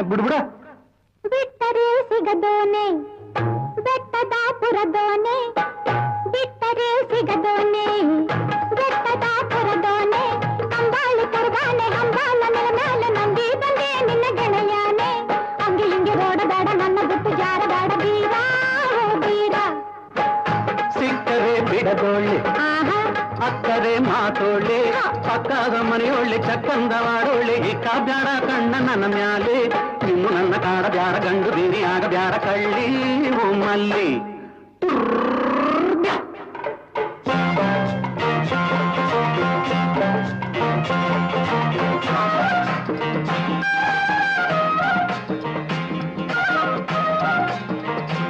ಬಿಡ್ಬಿಡ. ಬಿಟ್ಟರೆ ಸಿಗದೋನೆ ಬೆಟ್ಟದಾಪುರದೋನೆ, ಬಿಟ್ಟರೆ ಸಿಗದೋನೆ ಬೆಟ್ಟದಾಪುರದೋನೆ, ಅಂಬಾಳಿ ಕರ್ಗಾನೆ ಹಂಬಾಲ ಮೇಲೆ ನಂಬಿ ಬಂದೆ ನಿನ್ನ ಗೆಳೆಯಾನೆ. ಹಂಗೆ ಹಿಂಗೆ ಓಡಬೇಡ ನನ್ನ ಬಿಟ್ಟು ಜಾರಬೇಡ ಬೀರ ಬೀರ. ಸಿಕ್ಕರೆ ಬಿಡದೋಳ್ಳಿ ಅಕ್ಕರೆ ಮಾತೋಳ್ಳಿ, ಪಕ್ಕದ ಮನೆಯೊಳ್ಳಿ ಚಕ್ಕಂದವಾಡೋಳ್ಳಿ, ಕಾಬ್ಯಾಡ ಕಣ್ಣ ನನ್ನ ಮ್ಯಾಲೆ, ಇನ್ನು ನನ್ನ ಕಾಡ ಬ್ಯಾಡ ಗಂಡು ಬೀರಿ ಆಗ ಬ್ಯಾಡ ಕಳ್ಳಿ ಮಲ್ಲಿ.